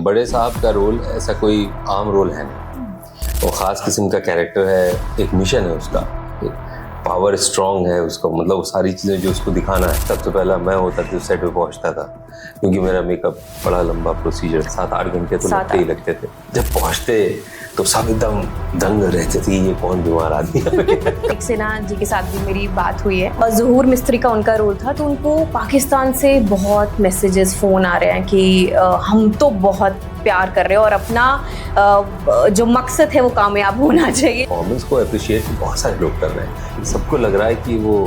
बड़े साहब का रोल ऐसा कोई आम रोल है नहीं, वो ख़ास किस्म का कैरेक्टर है, एक मिशन है उसका, पावर स्ट्रांग है उसका, मतलब वो सारी चीज़ें जो उसको दिखाना है। सबसे पहला मैं होता था सेट पे पहुंचता था, क्योंकि मेरा मेकअप बड़ा लंबा प्रोसीजर 7-8 घंटे तो लगते ही लगते थे। जब पहुंचते तो सब एकदम दंग रहते थे, ये कौन बीमार आदमी है। सक्सेना जी के साथ भी मेरी बात हुई है और ज़हूर मिस्त्री का उनका रोल था, तो उनको पाकिस्तान से बहुत मैसेजेस फ़ोन आ रहे हैं कि हम तो बहुत प्यार कर रहे हैं और अपना जो मकसद है वो कामयाब होना चाहिए। परफॉर्मेंस को अप्रिशिएट बहुत सारे लोग कर रहे हैं, सबको लग रहा है कि वो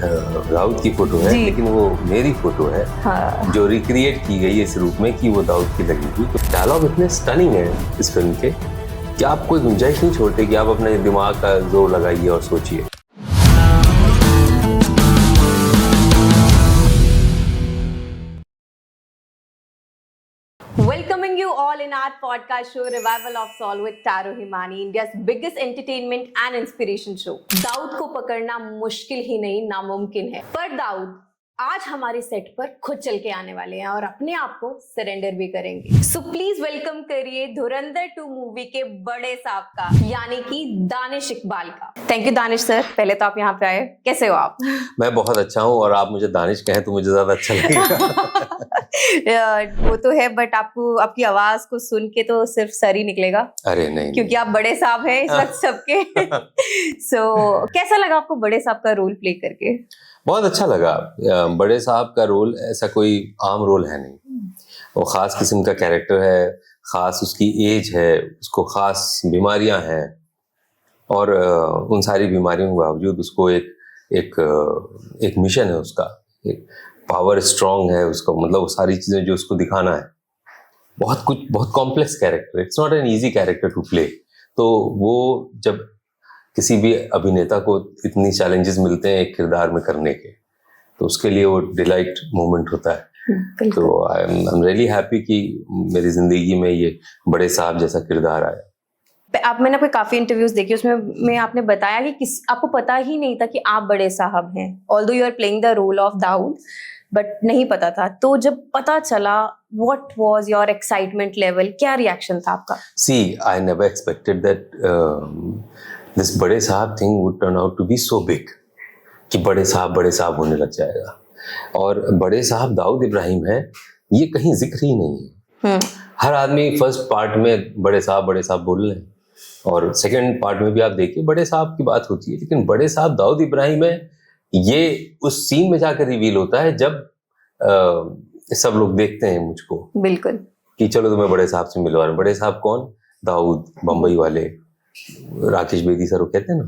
दाऊद की फोटो है, लेकिन वो मेरी फोटो है। हाँ। जो रिक्रिएट की गई इस रूप में कि वो दाऊद की लगी हुई। तो डायलॉग इतने स्टनिंग है इस फिल्म के कि आप कोई गुंजाइश नहीं छोड़ते कि आप अपने दिमाग का जोर लगाइए और सोचिए। Welcoming you all in our podcast show Revival of Soul with Taro Himani, India's biggest entertainment and inspiration show. Dawood को पकड़ना मुश्किल ही नहीं नामुमकिन है, पर दाऊद आज हमारे सेट पर खुद चल के आने वाले हैं और अपने आप को सरेंडर भी करेंगे। सो प्लीज वेलकम करिए धुरंधर 2 मूवी के बड़े साहब का, यानी कि दानिश इकबाल का। थैंक यू दानिश सर, पहले तो आप यहाँ पे आए, कैसे हो आप? मैं बहुत अच्छा हूँ और आप मुझे दानिश कहें तो मुझे ज्यादा अच्छा लगेगा। वो तो है, बट आपको आपकी आवाज को सुन के तो सिर्फ सर ही निकलेगा। अरे नहीं, क्योंकि आप बड़े साहब हैं इस वक्त सबके। सो कैसा लगा आपको बड़े साहब का रोल प्ले करके? बहुत अच्छा लगा। बड़े साहब का रोल ऐसा कोई आम रोल है नहीं, वो ख़ास किस्म का कैरेक्टर है, ख़ास उसकी एज है, उसको ख़ास बीमारियां हैं और उन सारी बीमारियों के बावजूद उसको एक मिशन है उसका, एक पावर स्ट्रांग है उसका, मतलब वो सारी चीज़ें जो उसको दिखाना है। बहुत complex character, it's not an easy character to play. तो वो जब किसी भी अभिनेता को इतनी चैलेंजेस मिलते हैं एक किरदार में करने के, तो उसके लिए वो डिलाइट मोमेंट होता है। तो आई एम रियली हैप्पी कि मेरी जिंदगी में ये बड़े साहब जैसा किरदार आया। आप मैंने कोई काफी इंटरव्यूज देखी, उसमें आपने बताया कि आपको पता ही नहीं था कि आप बड़े साहब हैं, although you are playing the role of Dawood, but नहीं पता था। तो जब पता चला, what was your excitement level, क्या रिएक्शन था आपका? See I never expected that this बड़े साहब thing would turn out to be so big, कि बड़े साहब होने लग जाएगा। और बड़े साहब दाऊद इब्राहिम है, ये कहीं जिक्र ही नहीं है। हर आदमी फर्स्ट पार्ट में बड़े साहब बोल रहे हैं और सेकंड पार्ट में भी आप देखिए बड़े साहब की बात होती है, लेकिन बड़े साहब दाऊद इब्राहिम है, ये उस सीन में जाकर रिवील होता है जब सब लोग देखते हैं मुझको, बिल्कुल, कि चलो तुम्हें बड़े साहब से मिलवा रहे। बड़े साहब कौन? दाऊद, बम्बई वाले, राकेश बेदी सर वो कहते हैं ना।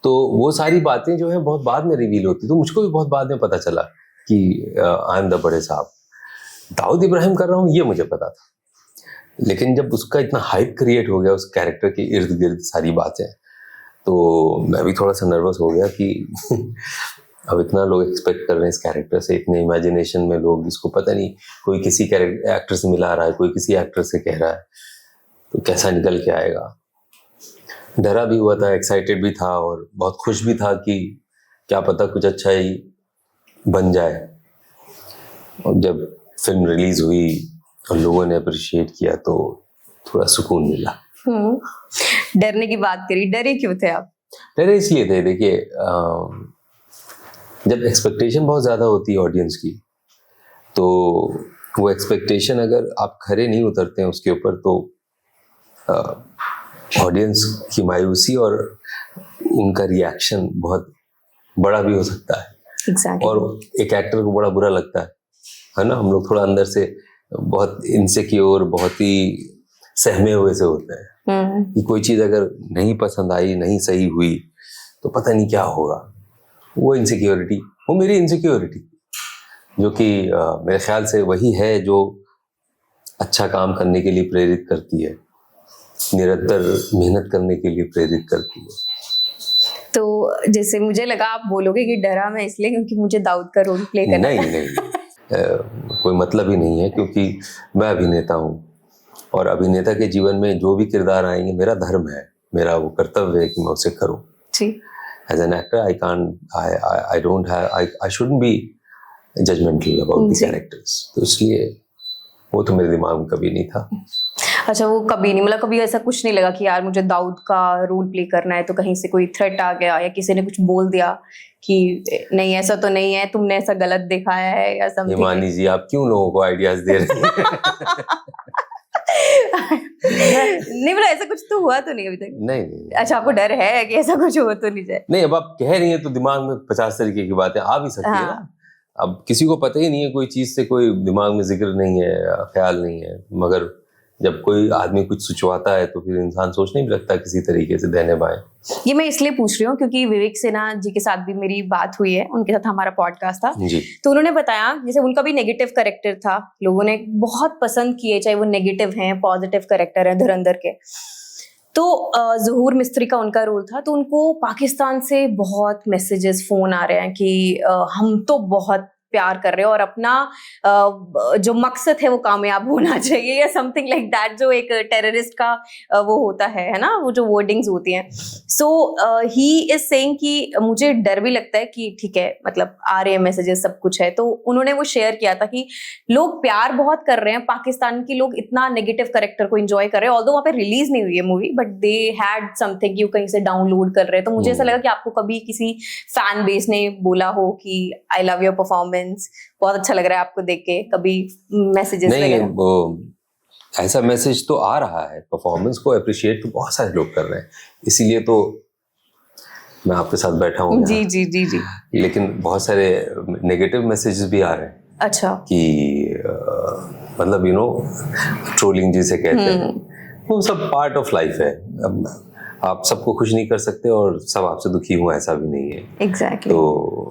तो वो सारी बातें जो है बहुत बाद में रिवील होती, तो मुझको भी बहुत बाद में पता चला कि आई एम द बड़े साहब। दाऊद इब्राहिम कर रहा हूँ ये मुझे पता था, लेकिन जब उसका इतना हाइप क्रिएट हो गया उस कैरेक्टर के इर्द गिर्द सारी बातें, तो मैं भी थोड़ा सा नर्वस हो गया कि अब इतना लोग एक्सपेक्ट कर रहे हैं इस कैरेक्टर से, इतने इमेजिनेशन में लोग, जिसको पता नहीं, कोई किसी एक्टर से मिला रहा है, कोई किसी एक्टर से कह रहा है, तो कैसा निकल के आएगा। डरा भी हुआ था, एक्साइटेड भी था और बहुत खुश भी था कि क्या पता कुछ अच्छा ही बन जाए। और जब फिल्म रिलीज हुई और लोगों ने अप्रिशिएट किया तो थोड़ा सुकून मिला। डरने की बात करी, डरे क्यों थे आप? डरे इसलिए थे, देखिए जब एक्सपेक्टेशन बहुत ज़्यादा होती है ऑडियंस की, तो वो एक्सपेक्टेशन अगर आप खरे नहीं उतरते हैं उसके ऊपर, तो ऑडियंस की मायूसी और उनका रिएक्शन बहुत बड़ा भी हो सकता है। Exactly. और एक एक्टर को बड़ा बुरा लगता है ना। हम लोग थोड़ा अंदर से बहुत इनसिक्योर, बहुत ही सहमे हुए से होते हैं कि कोई चीज़ अगर नहीं पसंद आई, नहीं सही हुई, तो पता नहीं क्या होगा। वो इनसिक्योरिटी, वो मेरी इनसिक्योरिटी, जो कि मेरे ख्याल से वही है जो अच्छा काम करने के लिए प्रेरित करती है, निरंतर मेहनत करने के लिए प्रेरित करती है। तो जैसे मुझे लगा आप बोलोगे कि डरा मैं इसलिए क्योंकि मुझे दाऊद का रोल प्ले करना है। नहीं, कोई मतलब ही नहीं है, क्योंकि मैं अभिनेता हूँ और अभिनेता के जीवन में जो भी किरदार आएंगे, मेरा धर्म है, मेरा वो कर्तव्य है कि मैं उसे करूँ। As an actor, I shouldn't be judgmental about the characters. तो इसलिए वो तो मेरे दिमाग में कभी नहीं था। अच्छा, वो कभी नहीं, मतलब कभी ऐसा कुछ नहीं लगा कि यार मुझे दाऊद का रोल प्ले करना है तो कहीं से कोई थ्रेट आ गया या किसी ने कुछ बोल दिया कि नहीं ऐसा तो नहीं है, तुमने ऐसा गलत दिखाया है या समथिंग? हिमानी जी, आप क्यों लोगों को आइडियाज दे रही हैं? नहीं, मतलब ऐसा कुछ तो हुआ तो नहीं अभी तक? नहीं। अच्छा, आपको डर है कि ऐसा कुछ हो तो नहीं जाए? नहीं, अब आप कह रही हैं तो दिमाग में 50 तरीके की बातें आ भी सकती है ना। अब किसी को पता ही नहीं है कोई चीज से, कोई दिमाग में जिक्र नहीं है, ख्याल नहीं है, मगर जब कोई आदमी कुछ सोचवाता है तो फिर इंसान सोचने भी लगता है किसी तरीके से दाहिने बाएं। ये मैं इसलिए पूछ रही हूँ क्योंकि विवेक सिन्हा जी के साथ भी मेरी बात हुई है, उनके साथ हमारा पॉडकास्ट था जी। तो उन्होंने बताया जैसे उनका भी नेगेटिव कैरेक्टर था, लोगों ने बहुत पसंद किए, चाहे वो नेगेटिव हैं पॉजिटिव कैरेक्टर है धुरंधर के। तो ज़हूर मिस्त्री का उनका रोल था, तो उनको पाकिस्तान से बहुत मैसेजेस फोन आ रहे हैं कि हम तो बहुत प्यार कर रहे हो और अपना जो मकसद है वो कामयाब होना चाहिए या समथिंग लाइक दैट, जो एक टेररिस्ट का वो होता है ना, वो जो वर्डिंग्स होती हैं। सो ही इज सेइंग कि मुझे डर भी लगता है कि ठीक है, मतलब आ रहे हैं मैसेजेस, सब कुछ है। तो उन्होंने वो शेयर किया था कि लोग प्यार बहुत कर रहे हैं, पाकिस्तान के लोग इतना नेगेटिव कैरेक्टर को एंजॉय कर रहे हैं, ऑल्दो वहाँ पे रिलीज नहीं हुई है movie, but they had something, you कहीं से डाउनलोड कर रहे हैं। तो मुझे ऐसा लगा कि आपको कभी किसी फैन बेस ने बोला हो कि आई लव योर परफॉर्मेंस, बहुत अच्छा लग रहा है आपको देख के, कभी मैसेजेस नहीं, वो ऐसा मैसेज तो आ रहा है, परफॉर्मेंस को अप्रिशिएट तो बहुत सारे लोग कर रहे हैं, इसीलिए तो मैं आपके साथ बैठा हूँ। जी जी जी जी। लेकिन बहुत सारे नेगेटिव मैसेजेस भी आ रहे हैं। अच्छा। कि मतलब यू नो ट्रोलिंग जिसे कहते हैं, वो सब पार्ट ऑफ लाइफ है। अब आप सबको खुश नहीं कर सकते और सब आपसे दुखी हुआ, ऐसा भी नहीं है। एग्जैक्टली। तो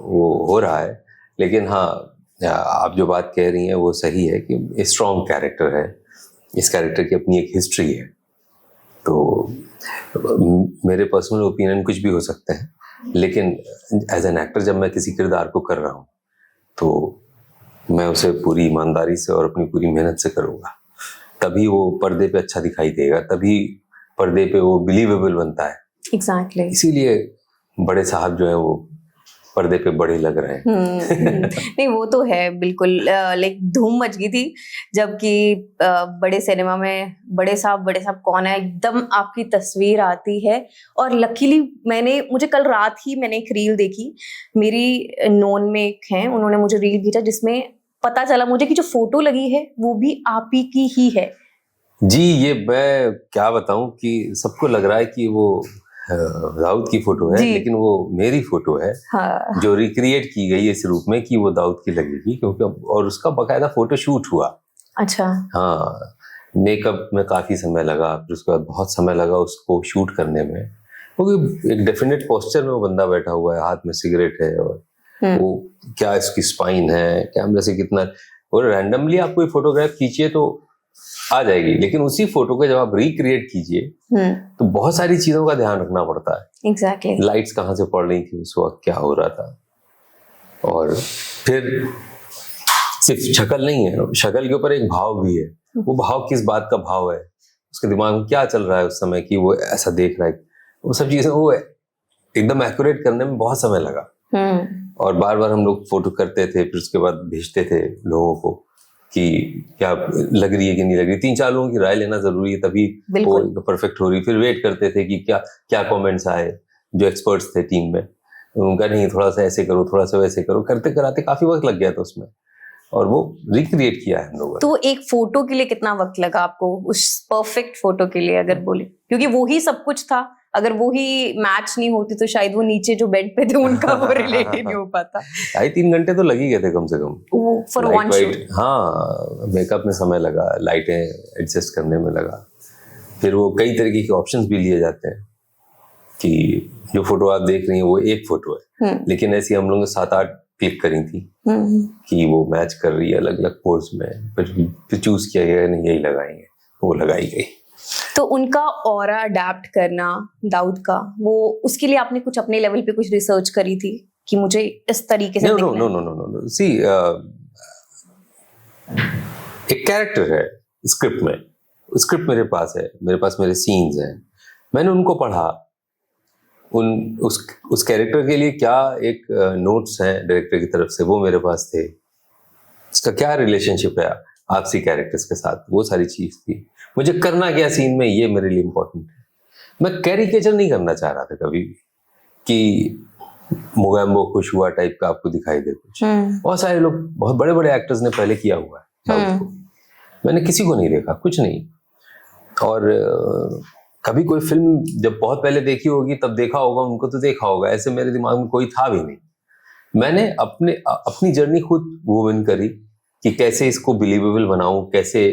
वो हो रहा है, लेकिन हाँ, आप जो बात कह रही हैं वो सही है कि स्ट्रॉन्ग कैरेक्टर है, इस कैरेक्टर की अपनी एक हिस्ट्री है। तो मेरे पर्सनल ओपिनियन कुछ भी हो सकते हैं, लेकिन एज एन एक्टर जब मैं किसी किरदार को कर रहा हूँ तो मैं उसे पूरी ईमानदारी से और अपनी पूरी मेहनत से करूँगा, तभी वो पर्दे पे अच्छा दिखाई देगा, तभी पर्दे पे वो बिलीवेबल बनता है। एग्जैक्टली। इसीलिए बड़े साहब जो है वो पर्दे पे बड़े लग रहे हैं। नहीं, वो तो है बिल्कुल। लाइक धूम मच गई थी जबकि बड़े सिनेमा में बड़े साहब कौन है, एकदम आपकी तस्वीर आती है। और लकीली मुझे कल रात ही मैंने एक रील देखी, मेरी नोन में एक हैं, उन्होंने मुझे रील भेजा जिसमें पता चला मुझे कि जो फोटो लगी है वो भी आप ही की ही है। जी, ये मैं क्या बताऊं कि सबको लग रहा है कि वो दाऊद की फोटो है, लेकिन वो मेरी फोटो है। हाँ। जो रिक्रिएट की गई इस रूप में कि वो दाऊद की लगेगी, क्योंकि और उसका बकायदा फोटो शूट हुआ। अच्छा। हाँ, मेकअप में काफी समय लगा, फिर उसके बाद बहुत समय लगा उसको शूट करने में, क्योंकि एक डेफिनेट पोस्चर में वो बंदा बैठा हुआ है, हाथ में सिगरेट है और वो क्या इसकी स्पाइन है, कैमरे से कितना, और रैंडमली आप कोई फोटोग्राफ खींचिए तो आ जाएगी, लेकिन उसी फोटो को जब आप रिक्रिएट कीजिए तो बहुत सारी चीजों का ध्यान रखना पड़ता है। एग्जैक्टली। लाइट्स कहाँ से पड़ रही थी उस वक्त, क्या हो रहा था, और फिर सिर्फ शक्ल नहीं है, शक्ल के ऊपर एक भाव भी है। वो भाव किस बात का भाव है, उसके दिमाग में क्या चल रहा है उस समय कि वो ऐसा देख रहा है, वो सब चीजें वो एकदम एक्यूरेट करने में बहुत समय लगा। और बार बार हम लोग फोटो करते थे, फिर उसके बाद भेजते थे लोगों को कि क्या लग रही है कि नहीं लग रही। 3-4 लोगों की राय लेना जरूरी है, तभी वो परफेक्ट हो रही। फिर वेट करते थे कि क्या कमेंट्स आए, जो एक्सपर्ट्स थे टीम में, उनका नहीं थोड़ा सा ऐसे करो, थोड़ा सा वैसे करो, करते कराते काफी वक्त लग गया था उसमें, और वो रिक्रिएट किया है हम लोगों ने। तो एक फोटो के लिए कितना वक्त लगा आपको, उस परफेक्ट फोटो के लिए अगर बोले, क्योंकि वो ही सब कुछ था, अगर वो ही मैच नहीं होती तो शायद वो नीचे जो बेड पे थे उनका वो रिलेट ही नहीं हो पाता। 2.5-3 घंटे तो लग ही गए थे कम से कम फॉर वन शूट। हाँ, मेकअप में समय लगा, लाइटें एडजस्ट करने में लगा, फिर वो कई तरीके के ऑप्शंस भी लिए जाते हैं कि जो फोटो आप देख रही हैं वो एक फोटो है, लेकिन ऐसी हम लोगों ने 7-8 क्लिक करी थी कि वो मैच कर रही है अलग अलग पोज में, फिर चूज किया गया नहीं यही लगाएंगे, वो लगाई गई। तो उनका ऑरा अडैप्ट करना दाऊद का, वो उसके लिए आपने कुछ अपने लेवल पे कुछ रिसर्च करी थी कि मुझे इस तरीके से दिखना है? नो सी, एक कैरेक्टर है स्क्रिप्ट में, स्क्रिप्ट मेरे पास है, मेरे पास मेरे सीन्स हैं, मैंने उनको पढ़ा, उस कैरेक्टर के लिए क्या एक नोट्स हैं डायरेक्टर की तरफ से, वो मेरे पास थे, इसका क्या रिलेशनशिप है आपसी कैरेक्टर्स के साथ, वो सारी चीज थी। मुझे करना क्या सीन में, ये मेरे लिए इम्पोर्टेंट है। मैं कैरिकेचर नहीं करना चाह रहा था कभी भी कि मोगैम्बो खुश हुआ टाइप का आपको दिखाई दे कुछ। बहुत सारे लोग, बहुत बड़े बड़े एक्टर्स ने पहले किया हुआ है साउथ को, मैंने किसी को नहीं देखा, कुछ नहीं। और कभी कोई फिल्म जब बहुत पहले देखी होगी तब देखा होगा उनको, तो देखा होगा, ऐसे मेरे दिमाग में कोई था भी नहीं। मैंने अपनी जर्नी खुद वूवन करी कि कैसे इसको बिलीवेबल बनाऊं, कैसे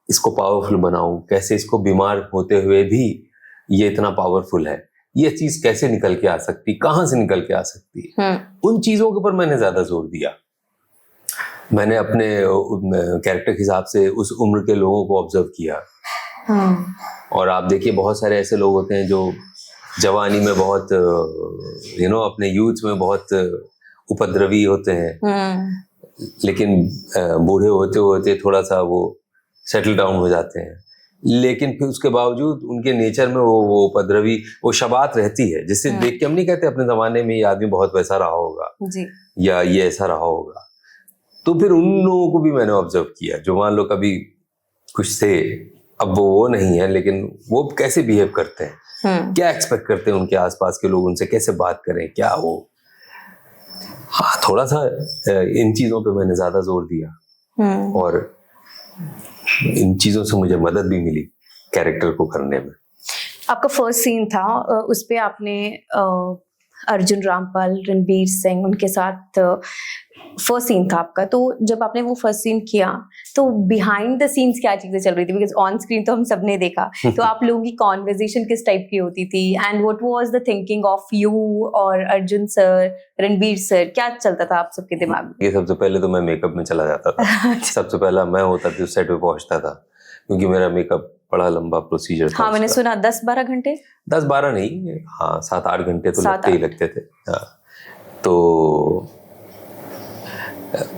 इसको पावरफुल बनाऊं, कैसे इसको बीमार होते हुए भी ये इतना पावरफुल है, ये चीज कैसे निकल के आ सकती, कहाँ से निकल के आ सकती है। उन चीजों के ऊपर मैंने ज्यादा जोर दिया। मैंने अपने कैरेक्टर के हिसाब से उस उम्र के लोगों को ऑब्जर्व किया। और आप देखिए बहुत सारे ऐसे लोग होते हैं जो जवानी में बहुत अपने यूथ में बहुत उपद्रवी होते हैं, लेकिन बूढ़े होते होते थोड़ा सा वो सेटल डाउन हो जाते हैं, लेकिन फिर उसके बावजूद उनके नेचर में वो उपद्रवी, वो शबात रहती है, जिससे देख के हम नहीं कहते अपने जमाने में ये आदमी बहुत वैसा रहा होगा जी, या ये ऐसा रहा होगा। तो फिर उन लोगों को भी मैंने ऑब्जर्व किया जो मान लो कभी कुछ थे, अब वो नहीं है, लेकिन वो कैसे बिहेव करते हैं, क्या एक्सपेक्ट करते हैं उनके आसपास के लोग, उनसे कैसे बात करें, क्या वो। हाँ, थोड़ा सा इन चीजों पे मैंने ज्यादा जोर दिया और इन चीजों से मुझे मदद भी मिली कैरेक्टर को करने में। आपका फर्स्ट सीन था, उस पे आपने अर्जुन रामपाल, रणवीर सिंह, उनके साथ फर्स्ट सीन था आपका। तो जब आपने वो फर्स्ट सीन किया तो बिहाइंड द सीन्स क्या चीजें चल रही थी? बिकॉज ऑन स्क्रीन तो हम सबने देखा, तो आप लोगों की कॉन्वर्जेशन किस टाइप की होती थी, and what was the thinking of you और अर्जुन सर, रणवीर सर, क्या चलता था आप सबके दिमाग में? ये सबसे पहले तो मैं मेकअप में चला जाता था। सबसे पहला मैं होता था, सेट पे पहुंचता था, क्योंकि मेरा मेकअप बड़ा लंबा प्रोसीजर था। हाँ, मैंने सुना 10-12 घंटे। 10-12 नहीं, हाँ 7-8 घंटे तो लगते ही लगते थे। हाँ, तो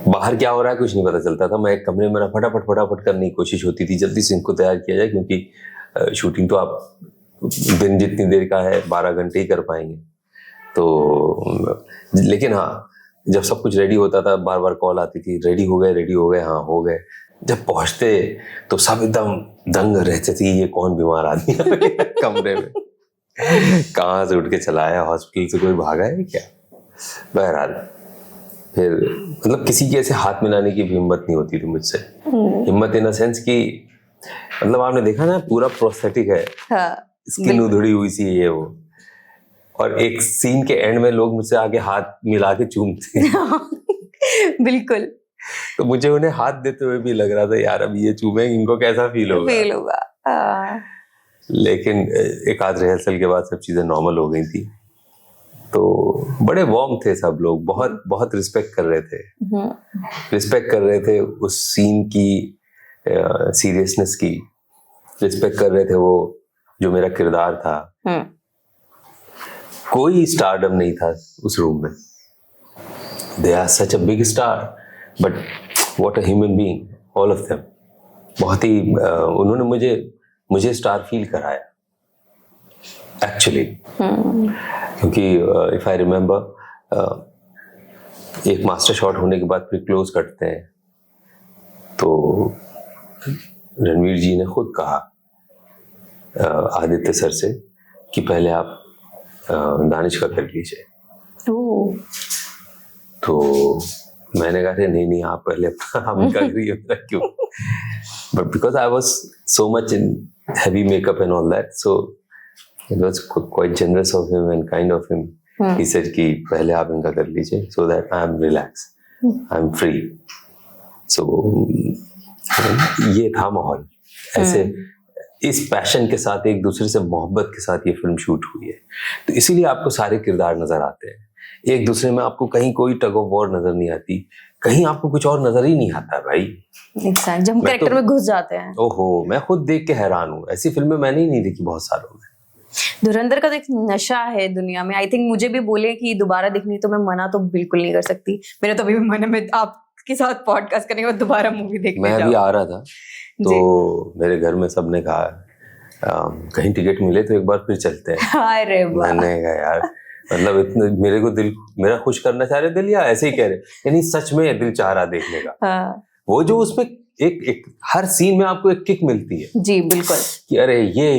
बाहर क्या हो रहा है कुछ नहीं पता चलता था। मैं एक कमरे में फटाफट करने की कोशिश होती थी, जल्दी से इनको तैयार किया जाए, क्योंकि शूटिंग तो आप दिन जितनी देर का है 12 घंटे ही कर पाएंगे। तो लेकिन हाँ, जब सब कुछ रेडी होता था बार बार कॉल आती थी, रेडी हो गए, हाँ हो गए। जब पहुंचते तो सब एकदम दंग रहते थे, ये कौन बीमार आदमी है कमरे में, कहाँ से उठ के चला आया, हॉस्पिटल से कोई भागा है क्या। बहरहाल फिर मतलब किसी के ऐसे हाथ मिलाने की भी हिम्मत नहीं होती थी मुझसे। हिम्मत इन अ सेंस कि मतलब आपने देखा ना, पूरा प्रोस्थेटिक है, स्किन उधड़ी हुई सी ये वो, और एक सीन के एंड में लोग मुझसे आके हाथ मिला के चूमते हैं। बिल्कुल। तो मुझे उन्हें हाथ देते हुए भी लग रहा था यार अब ये चूमे, इनको कैसा फील होगा। लेकिन एक आध रिहर्सल के बाद सब चीजें नॉर्मल हो गई थी। तो बड़े वार्म थे सब लोग, बहुत रिस्पेक्ट कर रहे थे उस सीन की सीरियसनेस की, रिस्पेक्ट कर रहे थे वो जो मेरा किरदार था। कोई स्टारडम नहीं था उस रूम में। They are such a big star, but what a human being, all of them. बहुत ही उन्होंने मुझे स्टार फील कराया एक्चुअली। क्योंकि इफ आई रिमेम्बर, एक मास्टर शॉट होने के बाद फिर क्लोज करते हैं, तो रणवीर जी ने खुद कहा आदित्य सर से कि पहले आप दानिश का कर लीजिए। तो मैंने कहा नहीं आप पहले हम कर रही हो, क्यों? But because I was so much in heavy makeup and all that, so it was quite generous of him and kind of him. He said कि पहले आप इनका कर लीजिए, so that I am relaxed, I am free. So ये था माहौल। ऐसे इस पैशन के साथ, एक दूसरे से मोहब्बत के साथ ये फिल्म शूट हुई है, तो इसीलिए आपको सारे किरदार नजर आते हैं एक दूसरे में। आपको कहीं कोई टग ऑफ वॉर नजर नहीं आती, कहीं आपको कुछ और नजर ही नहीं आता भाई। जब हम कैरेक्टर में घुस जाते हैं। ओहो, मैं खुद देख के हैरान हूँ, ऐसी फिल्में मैंने ही नहीं देखी बहुत सालों में। धुरंधर का तो एक नशा है दुनिया में। आई थिंक मुझे भी बोले कि दोबारा देखनी, तो मैं मना तो बिल्कुल नहीं कर सकती। मेरा तो अभी भी मन है मैं आपके साथ पॉडकास्ट करने के बाद दोबारा मूवी देखने जाऊँ। मैं भी आ रहा था तो मेरे घर में सबने कहा कहीं टिकट मिले तो एक बार फिर चलते हैं। अरे वाह। मैंने कहा यार, मतलब इतना मेरे को दिल खुश करना चाह रहे दिल, या ऐसे ही कह रहे, यानी सच में दिल चाह रहा देखने का। वो जो उसमें एक हर सीन में आपको एक किक मिलती है जी बिल्कुल कि अरे ये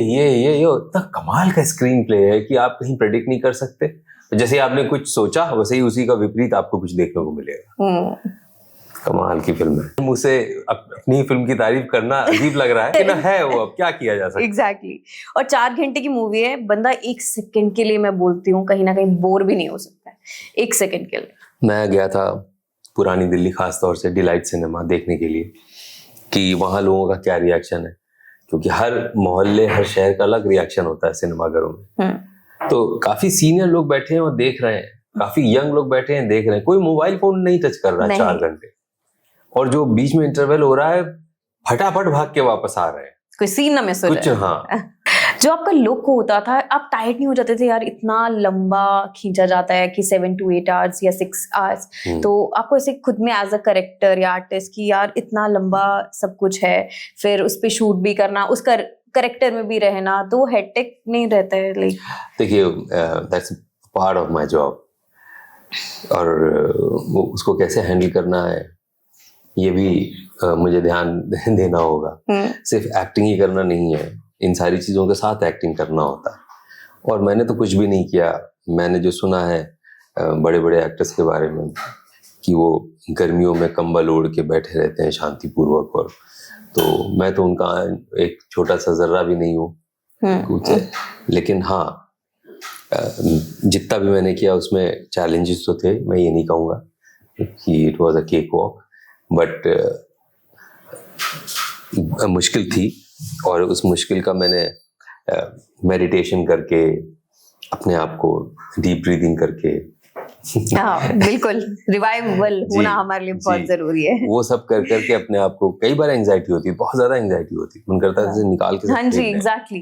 इतना कमाल का स्क्रीन प्ले है कि आप कहीं प्रेडिक्ट नहीं कर सकते। जैसे आपने कुछ सोचा वैसे ही उसी का विपरीत आपको कुछ देखने को मिलेगा। कमाल की फिल्म है। मुझे अपनी फिल्म की तारीफ करना अजीब लग रहा है कि ना है वो, अब क्या किया जा सकता है। एग्जैक्टली और 4 घंटे की मूवी है, बंदा 1 सेकंड के लिए, मैं बोलती हूँ कहीं ना कहीं बोर भी नहीं हो सकता है 1 सेकंड के लिए। मैं गया था पुरानी दिल्ली खास तौर से डिलाइट सिनेमा देखने के लिए कि वहाँ लोगों का क्या रिएक्शन है, क्योंकि हर मोहल्ले हर शहर का अलग रिएक्शन होता है सिनेमाघरों में। तो काफी सीनियर लोग बैठे हैं और देख रहे हैं, काफी यंग लोग बैठे हैं देख रहे हैं, कोई मोबाइल फोन नहीं टच कर रहा है 4 घंटे, और जो बीच में इंटरवल हो रहा है फटाफट भाग के वापस आ रहे हैं, कोई सीन ना मिस हो कुछ। हाँ जो आपका लुक होता था, आप टाइट नहीं हो जाते थे यार, इतना लंबा खींचा जाता है कि 7 to 8 आवर्स या 6 आवर्स, तो आपको ऐसे खुद में एज अ कैरेक्टर या आर्टिस्ट की यार इतना लंबा सब कुछ है, फिर उस पे शूट भी करना, उसका कैरेक्टर में भी रहना, तो हेक्टिक नहीं रहता है? लाइक देखिए that's part of my job, और वो उसको कैसे हैंडल करना है ये भी मुझे ध्यान देना होगा। सिर्फ एक्टिंग ही करना नहीं है, इन सारी चीज़ों के साथ एक्टिंग करना होता है। और मैंने तो कुछ भी नहीं किया। मैंने जो सुना है बड़े बड़े एक्टर्स के बारे में कि वो गर्मियों में कंबल ओढ़ के बैठे रहते हैं शांतिपूर्वक, और तो मैं तो उनका एक छोटा सा जर्रा भी नहीं हूँ कुछ। लेकिन हाँ, जितना भी मैंने किया उसमें चैलेंजेस तो थे, मैं ये नहीं कहूँगा कि it was a cake walk, but मुश्किल थी। और उस मुश्किल का मैंने मेडिटेशन करके, अपने आप को डीप ब्रीदिंग करके बिल्कुल रिवाइवल होना हमारे लिए बहुत जरूरी है। वो सब कर करके अपने आप को, कई बार एंजाइटी होती है, बहुत ज्यादा एंजाइटी होती है, मन करता है जैसे निकाल के। हाँ जी एग्जैक्टली।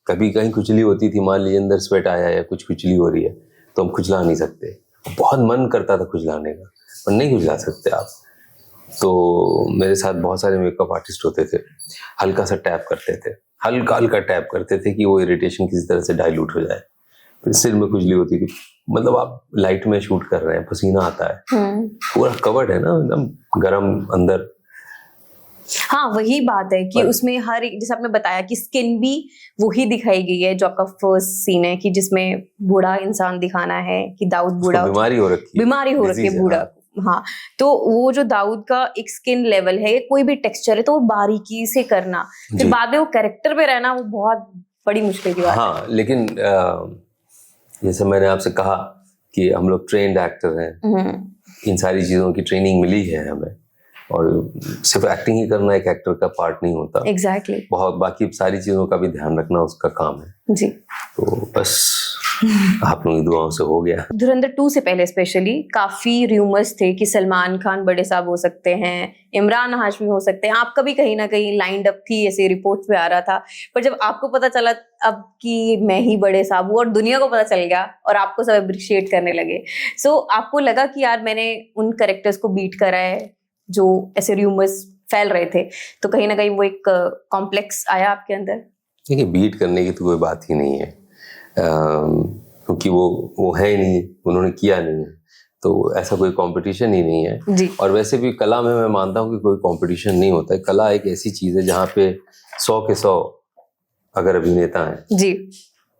कभी कहीं खुजली होती थी, मान लीजिए अंदर स्वेट आया या कुछ खुजली हो रही है तो हम खुजला नहीं सकते, बहुत मन करता था खुजलाने का पर नहीं खुजला सकते आप। तो मेरे साथ बहुत सारे मेकअप आर्टिस्ट होते थे, हल्का सा टैप करते थे, हल्का हल्का टैप करते थे कि वो इरिटेशन किसी तरह से डाइल्यूट हो जाए। फिर सिर में खुजली होती थी, मतलब आप लाइट में शूट कर रहे हैं, पसीना आता है, पूरा कवर्ड है ना एकदम गर्म अंदर। हाँ वही बात है कि उसमें हर एक, जैसे आपने बताया कि स्किन भी वही दिखाई गई है जो आपका फर्स्ट सीन है कि जिसमें बूढ़ा इंसान दिखाना है कि दाऊद बूढ़ा, बीमारी हो रखी है बूढ़ा। हाँ तो वो जो दाऊद का एक स्किन लेवल है, कोई भी टेक्सचर है तो वो बारीकी से करना, फिर बाद में वो कैरेक्टर पे रहना, वो बहुत बड़ी मुश्किल की बात है। हाँ लेकिन जैसे मैंने आपसे कहा कि हम लोग ट्रेन्ड एक्टर हैं, इन सारी चीजों की ट्रेनिंग मिली है हमें, और सिर्फ एक्टिंग ही करना एक एक्टर का पार्ट नहीं होता। एग्जैक्टली बहुत बाकी सारी चीजों का भी ध्यान रखना उसका काम है जी। तो बस आप लोगों की दुआओं से हो गया। धुरंधर 2 से पहले स्पेशली काफी रूमर्स थे कि सलमान खान बड़े साहब हो सकते हैं, इमरान हाशमी हो सकते हैं, आपका भी कहीं ना कहीं लाइंड अप थी, ऐसे रिपोर्ट्स में आ रहा था। पर जब आपको पता चला अब कि मैं ही बड़े साहब हूँ और दुनिया को पता चल गया और आपको सब अप्रिशिएट करने लगे, सो आपको लगा कि यार मैंने उन कैरेक्टर्स को बीट करा है जो ऐसे रूमर्स फैल रहे थे, तो कहीं ना कहीं वो एक कॉम्प्लेक्स आया आपके अंदर? देखिए बीट करने की तो कोई बात ही नहीं है, क्योंकि वो है ही नहीं, उन्होंने किया नहीं है, तो ऐसा कोई कंपटीशन ही नहीं है जी। और वैसे भी कला में मैं मानता हूँ कि कोई कंपटीशन नहीं होता है। कला एक ऐसी चीज है जहाँ पे 100 के 100 अगर अभिनेता हैं जी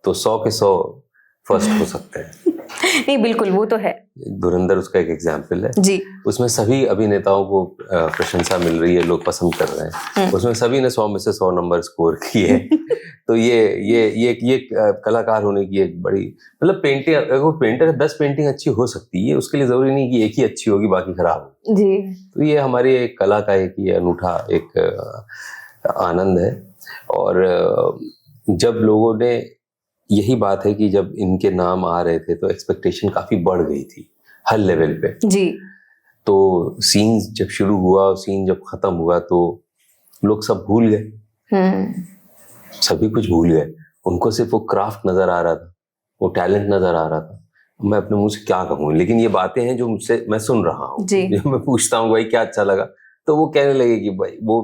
तो 100 के 100 फर्स्ट हो सकते हैं। नहीं बिल्कुल वो तो है, धुरंधर उसका एक एग्जाम्पल है जी। उसमें सभी अभिनेताओं को प्रशंसा मिल रही है, लोग पसंद कर रहे हैं, उसमें सभी ने 100 में से 100 नंबर स्कोर किए। तो ये कलाकार होने की एक बड़ी, मतलब पेंटिंग, अगर वो पेंटर है 10 पेंटिंग अच्छी हो सकती है, उसके लिए जरूरी नहीं कि एक ही अच्छी होगी बाकी खराब हो जी। तो ये हमारी एक कला का एक ये अनूठा एक आनंद है। और जब लोगों ने, यही बात है कि जब इनके नाम आ रहे थे तो एक्सपेक्टेशन काफी बढ़ गई थी हर लेवल पे जी। तो सीन जब शुरू हुआ, सीन जब खत्म हुआ तो लोग सब भूल गए, सभी कुछ भूल गए, उनको सिर्फ वो क्राफ्ट नजर आ रहा था, वो टैलेंट नजर आ रहा था। मैं अपने मुंह से क्या कहूँ, लेकिन ये बातें हैं जो मुझसे मैं सुन रहा हूँ, मैं पूछता हूँ भाई क्या अच्छा लगा, तो वो कहने लगे कि भाई वो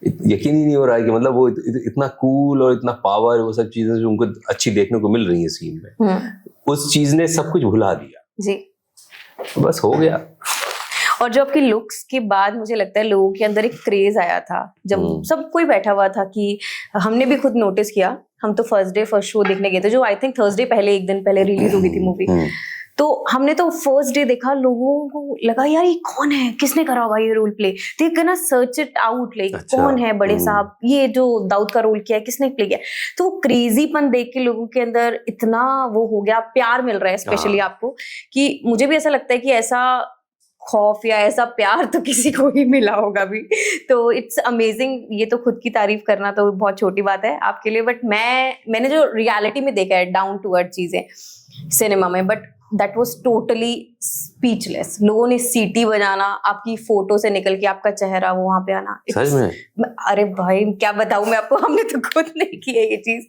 यकीन ही नहीं हो रहा है कि मतलब वो इतना कूल और इतना पावर, वो सब चीजें जो उनको अच्छी देखने को मिल रही है सीन में, उस चीज ने सब कुछ भुला दिया जी। बस हो गया। और जो आपकी लुक्स के बाद मुझे लगता है लोगों के अंदर एक क्रेज आया था, जब सब कोई बैठा हुआ था कि हमने भी खुद नोटिस किया, हम तो फर्स्ट शो देखने गए थे जो आई थिंक थर्सडे पहले, एक दिन पहले रिलीज हो गई थी मूवी। तो हमने तो फर्स्ट डे देखा, लोगों को लगा यार ये कौन है, किसने करा होगा ये रोल प्ले, तो एक ना सर्च इट आउट, लाइक कौन है बड़े साहब, ये जो दाऊद का रोल किया है किसने प्ले किया। तो वो क्रेजीपन देख के लोगों के अंदर इतना वो हो गया, प्यार मिल रहा है स्पेशली आपको, कि मुझे भी ऐसा लगता है कि ऐसा खौफ या ऐसा प्यार तो किसी को ही मिला होगा भी। तो इट्स अमेजिंग। ये तो खुद की तारीफ करना तो बहुत छोटी बात है आपके लिए, बट मैंने जो रियलिटी में देखा है डाउन टू अर्थ चीजें सिनेमा में, but that was totally speechless. लोगों ने सीटी बजाना, आपकी फोटो से निकल के आपका चेहरा वो वहां पे आना, सच में अरे भाई क्या बताऊं मैं आपको, हमने तो खुद नहीं की है ये चीज,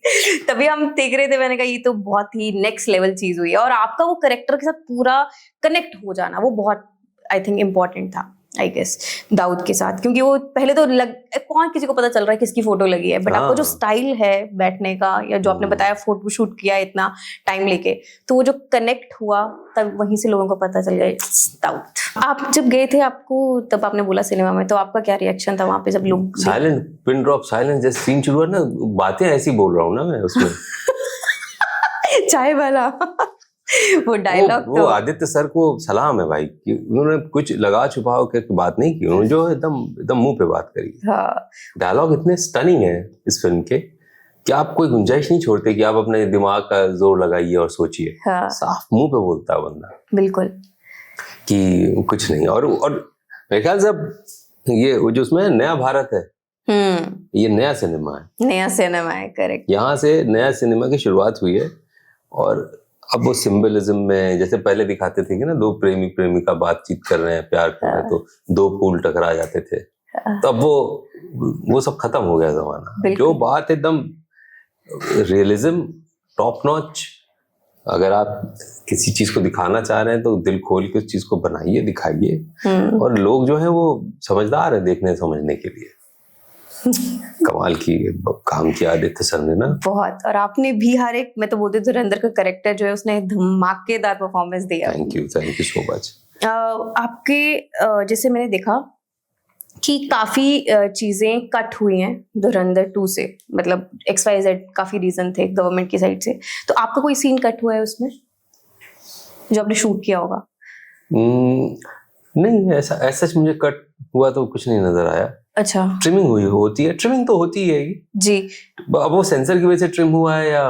तभी हम देख रहे थे। मैंने कहा ये तो बहुत ही नेक्स्ट लेवल चीज हुई है, और आपका वो कैरेक्टर के साथ पूरा कनेक्ट हो जाना वो बहुत आई थिंक इम्पोर्टेंट था आई गेस दाऊद के साथ, क्योंकि वो पहले तो कौन किसी को पता चल रहा है किसकी फोटो लगी है, बट आपका जो स्टाइल है बैठने का, या जो आपने बताया फोटो शूट किया इतना टाइम लेके, तो वो जो कनेक्ट हुआ तब वहीं से लोगों को पता चल गया दाऊद। आप जब गए थे, आपको तब आपने बोला सिनेमा में, तो आपका क्या रिएक्शन था वहां पे जब लोग साइलेंट, पिन ड्रॉप साइलेंस, जैसे सीन शुरू हुआ ना, बातें ऐसी बोल रहा हूँ ना मैं उसमें चाय वाला वो डायलॉग, वो आदित्य सर को सलाम है भाई कि उन्होंने कुछ लगा छुपा के बात नहीं की, उन्होंने जो एकदम मुंह पे बात करी। हाँ। डायलॉग इतने स्टनिंग है इस फिल्म के कि आप कोई गुंजाइश नहीं छोड़ते कि आप अपने दिमाग का जोर लगाइए और सोचिए। हाँ। साफ मुंह पे बोलता है बंदा, बिल्कुल, कि कुछ नहीं। और मेरे ख्याल से ये जो उसमें नया भारत है, ये नया सिनेमा है, करेक्ट, यहाँ से नया सिनेमा की शुरुआत हुई है। और अब वो सिंबलिज्म में, जैसे पहले दिखाते थे कि ना दो प्रेमी प्रेमिका बातचीत कर रहे हैं, प्यार कर रहे हैं, तो दो फूल टकरा जाते थे, तो अब वो सब खत्म हो गया जमाना। जो बात एकदम रियलिज्म टॉप नॉच, अगर आप किसी चीज को दिखाना चाह रहे हैं तो दिल खोल के उस चीज को बनाइए, दिखाइए, और लोग जो है वो समझदार है देखने समझने के लिए। कमाल की काम किया आदित्य सर ने ना बहुत। और आपने भी हर एक, मैं तो बोलती धुरंधर का कैरेक्टर जो है उसने धमाकेदार परफॉर्मेंस दिया। Thank you so much. आपके जैसे मैंने देखा कि काफी चीजें कट हुई हैं धुरंधर 2 से, मतलब XYZ काफी रीजन थे गवर्नमेंट की साइड से, तो आपका कोई सीन कट हुआ है उसमें जो आपने शूट किया होगा? नहीं, ऐसा मुझे कट हुआ तो कुछ नहीं नजर आया। अच्छा, ट्रिमिंग होती है, ट्रिमिंग तो होती है जी। अब वो सेंसर की वजह से ट्रिम हुआ है या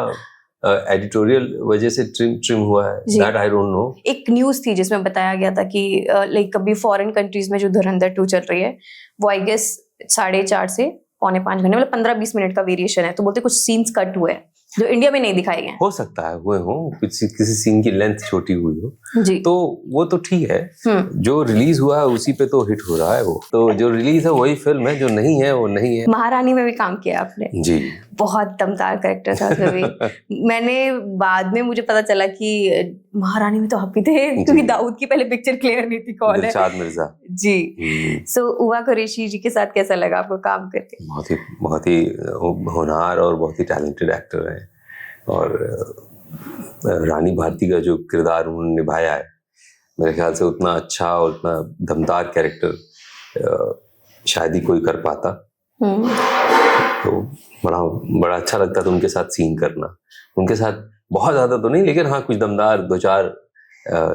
एडिटोरियल वजह से ट्रिम हुआ है, दैट आई डोंट नो। एक न्यूज थी जिसमें बताया गया था कि लाइक कभी फॉरेन कंट्रीज में जो धुरंधर 2 चल रही है वो आई गेस 4.5 से 4.5 घंटे, मतलब 15-20 मिनट का वेरिएशन है, तो बोलते कुछ सीन्स कट हुए हैं जो इंडिया में नहीं दिखाए गए। हो सकता है हुए हो, किसी सीन की लेंथ छोटी हुई हो जी, तो वो तो ठीक है। जो रिलीज हुआ है उसी पे तो हिट हो रहा है वो, तो जो रिलीज है वही फिल्म है, जो नहीं है वो नहीं है। महारानी में भी काम किया आपने जी, बहुत दमदार कैरेक्टर था उसमें भी। मैंने बाद में मुझे पता चला कि महारानी में तो आप ही थे, क्योंकि दाऊद की पहले पिक्चर क्लियर नहीं थी कौन है। दिलशाद मिर्जा जी। सो उमा कुरैशी जी के साथ कैसा लगा आपको काम करके? बहुत ही होनहार और बहुत ही टैलेंटेड एक्टर है, और रानी भारती का जो किरदार उन्होंने निभाया है, मेरे ख्याल से उतना अच्छा और उतना दमदार कैरेक्टर शायद ही कोई कर पाता। तो बड़ा अच्छा लगता था उनके साथ सीन करना। उनके साथ बहुत ज्यादा तो नहीं, लेकिन हाँ कुछ दमदार 2-4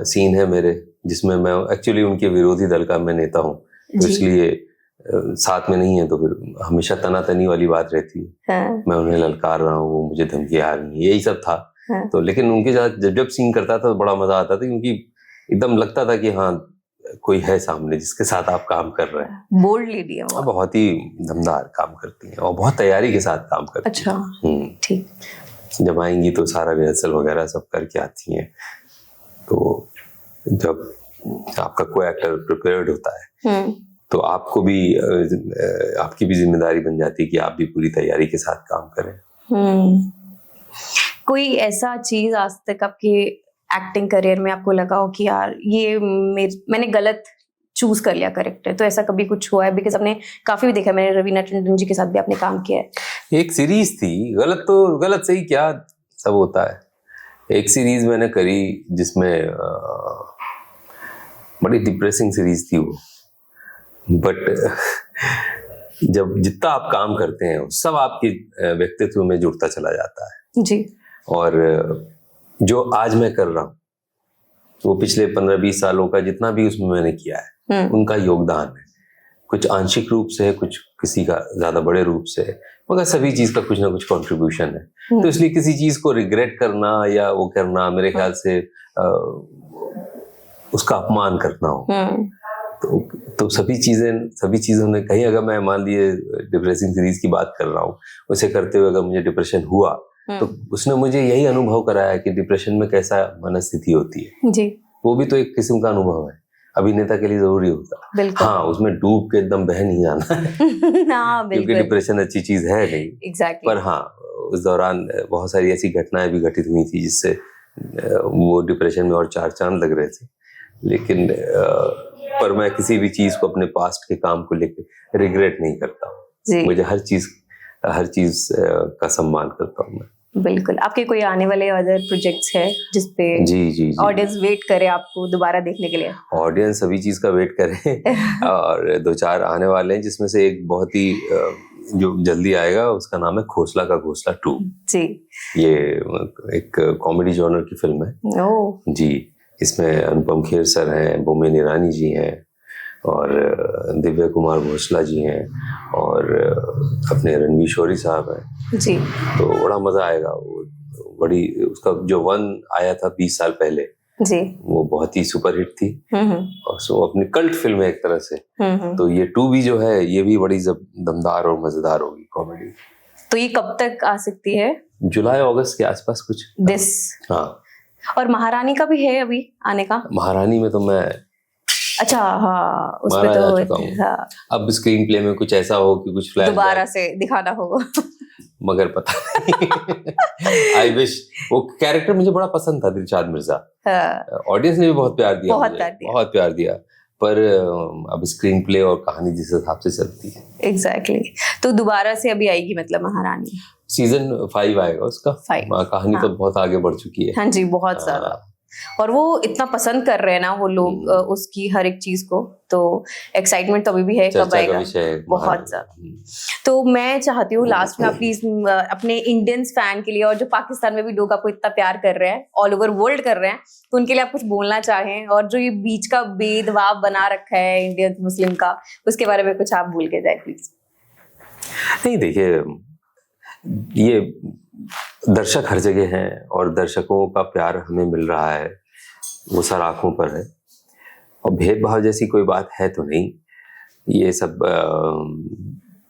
सीन है मेरे जिसमें मैं एक्चुअली उनके विरोधी दल का मैं नेता हूँ, तो इसलिए साथ में नहीं है तो फिर हमेशा तनातनी वाली बात रहती है। हाँ। मैं उन्हें ललकार रहा हूँ, वो मुझे धमकी आ रही है, यही सब था। हाँ। तो लेकिन उनके साथ जब सीन करता था तो बड़ा मजा आता था, क्योंकि एकदम लगता था कि हाँ कोई है सामने जिसके साथ आप काम कर रहे हैं। बोल्डली दिया हुआ। बहुत ही दमदार काम करती हैं और बहुत तैयारी के साथ काम करती हैं। अच्छा, ठीक। जब आएंगी तो सारा रिहर्सल वगैरह सब करके आती हैं, तो जब आपका कोई एक्टर प्रिपेयर्ड होता है तो आपको भी आपकी भी जिम्मेदारी बन जाती है कि आप भी पूरी तैयारी के साथ काम करें। कोई ऐसा चीज आज तक आपके एक्टिंग करियर में आपको लगा हो कि यार ये मैंने गलत चूज कर लिया कैरेक्टर, तो ऐसा कभी कुछ हुआ है? बिकॉज आपने काफी भी देखा, मैंने रवीना टंडन जी के साथ भी आपने काम किया है। एक सीरीज थी, गलत सही क्या सब होता है। एक सीरीज मैंने करी जिसमें बड़ी डिप्रेसिंग सीरीज थी वो, बट जब जितना आप काम करते हैं सब आपके व्यक्तित्व में जुड़ता चला जाता है जी। और जो आज मैं कर रहा हूँ वो पिछले 15-20 सालों का जितना भी उसमें मैंने किया है उनका योगदान है। कुछ आंशिक रूप से है, कुछ किसी का ज्यादा बड़े रूप से है, मगर सभी चीज का कुछ ना कुछ कंट्रीब्यूशन है। तो इसलिए किसी चीज को रिग्रेट करना या वो करना मेरे ख्याल से उसका अपमान करना हो। तो सभी चीजों ने कहीं, अगर मैं मान लिए डिप्रेसिंग सीरीज की बात कर रहा हूँ, उसे करते हुए अगर मुझे डिप्रेशन हुआ तो उसने मुझे यही अनुभव कराया कि डिप्रेशन में कैसा मनस्थिति होती है जी। वो भी तो एक किस्म का अनुभव है, अभिनेता के लिए जरूरी होता है। हाँ, उसमें डूब के एकदम बह नहीं जाना है हाँ, क्योंकि डिप्रेशन अच्छी चीज है नहीं। Exactly. पर हाँ, उस दौरान बहुत सारी ऐसी घटनाएं भी घटित हुई थी जिससे वो डिप्रेशन में और 4 चांद लग रहे थे। लेकिन पर मैं किसी भी चीज को अपने पास्ट के काम को लेकर रिग्रेट नहीं करता। मुझे हर चीज का सम्मान करता हूँ मैं। बिल्कुल। आपके कोई आने वाले अदर प्रोजेक्ट्स है जिसपे जी ऑडियंस वेट करे आपको दोबारा देखने के लिए? ऑडियंस सभी चीज का वेट करे और 2-4 आने वाले हैं, जिसमें से एक बहुत ही जो जल्दी आएगा उसका नाम है खोसला का घोंसला 2 जी। ये एक कॉमेडी जॉनर की फिल्म है। ओह जी। इसमें अनुपम खेर सर हैं, बोमेन ईरानी जी हैं और दिव्या कुमार घोषला जी हैं और अपने रणवीर शोरी साहब हैं जी। तो बड़ा मजा आएगा। वो बड़ी, उसका जो 1 आया था 20 साल पहले जी, वो बहुत ही सुपरहिट थी और सो अपनी कल्ट फिल्म है एक तरह से। तो ये 2 भी जो है ये भी बड़ी दमदार और मजेदार होगी कॉमेडी। तो ये कब तक आ सकती है? जुलाई-अगस्त के आसपास कुछ। हाँ। और महारानी का भी है अभी आने का? महारानी में तो मैं अच्छा हाँ, उसमें तो हाँ। अब स्क्रीन प्ले में कुछ ऐसा हो कि कुछ फ्लैश दोबारा से दिखाना होगा मगर पता नहीं। I wish. वो कैरेक्टर मुझे बड़ा पसंद था, दिलशाद मिर्जा। ऑडियंस ने भी बहुत प्यार दिया, बहुत प्यार दिया। पर अब स्क्रीन प्ले और कहानी जिस हिसाब से चलती है। एग्जैक्टली। तो दोबारा से अभी आएगी मतलब महारानी? सीजन 5 आएगा उसका। कहानी तो बहुत आगे बढ़ चुकी है। हाँ जी, बहुत ज्यादा। और वो इतना पसंद कर रहे हैं ना वो लोग उसकी हर एक चीज को, तो एक्साइटमेंट तो अभी भी है कब आएगा, बहुत ज्यादा। तो मैं चाहती हूँ लास्ट में आप प्लीज अपने इंडियंस फैन के लिए, और जो पाकिस्तान में भी लोग आपको इतना प्यार कर रहे हैं, ऑल ओवर वर्ल्ड कर रहे हैं, तो उनके लिए आप कुछ बोलना चाहें, और जो ये बीच का भेदभाव बना रखा है इंडियन मुस्लिम का, उसके बारे में कुछ आप बोल के जाए प्लीज। नहीं, देखिए ये दर्शक हर जगह हैं और दर्शकों का प्यार हमें मिल रहा है, वो सर आंखों पर है, और भेदभाव जैसी कोई बात है तो नहीं। ये सब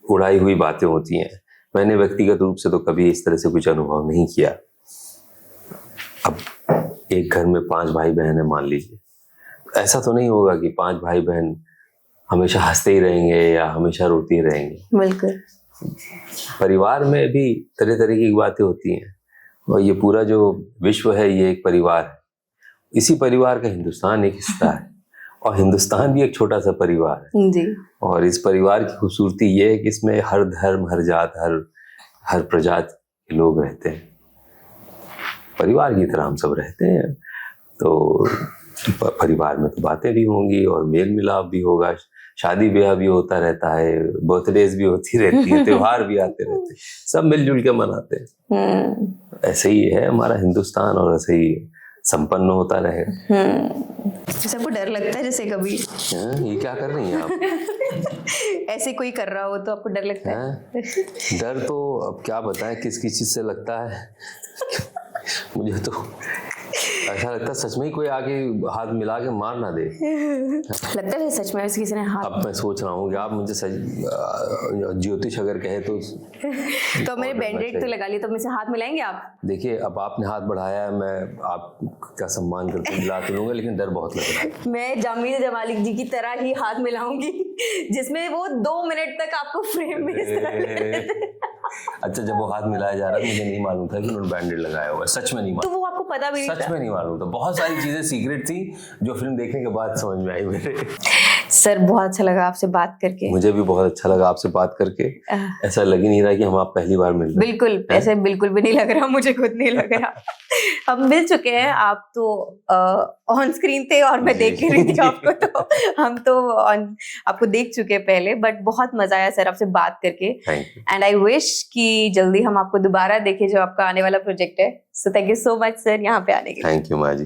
उड़ाई हुई बातें होती हैं। मैंने व्यक्तिगत रूप से तो कभी इस तरह से कुछ अनुभव नहीं किया। अब एक घर में 5 भाई बहन है मान लीजिए, ऐसा तो नहीं होगा कि 5 भाई बहन हमेशा हंसते ही रहेंगे या हमेशा रोते ही रहेंगे। बिल्कुल। परिवार में भी तरह तरह की बातें होती हैं, और ये पूरा जो विश्व है ये एक परिवार है। इसी परिवार का हिंदुस्तान एक हिस्सा है, और हिंदुस्तान भी एक छोटा सा परिवार है जी। और इस परिवार की खूबसूरती ये है कि इसमें हर धर्म, हर जात, हर प्रजाति के लोग रहते हैं। परिवार की तरह हम सब रहते हैं। तो परिवार में तो बातें भी होंगी और मेल मिलाप भी होगा, शादी ब्याह भी होता रहता है, बर्थडेज भी होती रहती है, त्योहार भी आते रहते हैं, सब मिलजुल के मनाते हैं। ऐसे ही है हमारा हिंदुस्तान, और ऐसे ही संपन्न होता रहेगा। सबको डर लगता है जैसे कभी ये क्या कर रही हैं आप? ऐसे कोई कर रहा हो तो आपको डर लगता है? डर तो अब क्या बताएं किस किस चीज से लगता है। मुझे तो ऐसा लगता है सच में ही कोई आगे हाथ मिला के मार ना दे। लगता है सच में किसी ने हाथ। अब मैं सोच रहा हूँ कि आप मुझे ज्योतिष अगर कहे तो मेरे बैंडेड तो लगा लिए, तो मुझसे हाथ मिलाएंगे आप? देखिए, अब आपने हाथ बढ़ाया है, मैं आपका सम्मान करके मिला तो लूंगा, लेकिन डर बहुत लग रहा है। मैं जामील जमाली जी की तरह ही हाथ मिलाऊंगी, जिसमें वो 2 मिनट तक आपको फ्रेम में इस तरह। अच्छा, जब वो हाथ मिलाया जा रहा था मुझे नहीं मालूम था कि उन्होंने बैंडेड लगाया हुआ है, सच में नहीं मालूम। तो वो आपको पता भी नहीं था? सच में नहीं मालूम था। बहुत सारी चीजें सीक्रेट थी जो फिल्म देखने के बाद समझ में आई मेरे। सर बहुत अच्छा लगा आपसे बात करके। मुझे भी बहुत अच्छा लगा आपसे बात करके। ऐसा लग ही नहीं रहा कि हम आप पहली बार मिल रहे हैं। बिल्कुल, ऐसे बिल्कुल भी नहीं लग रहा, मुझे खुद नहीं लग रहा। हम मिल चुके हैं, आप तो ऑन स्क्रीन थे और मैं देख रही थी आपको, तो हम तो आपको देख चुके हैं पहले, बट बहुत मजा आया सर आपसे बात करके। एंड आई विश कि जल्दी हम आपको दोबारा देखें जो आपका आने वाला प्रोजेक्ट है। So thank you so much sir यहाँ पे आने के लिए। थैंक यू माँ जी।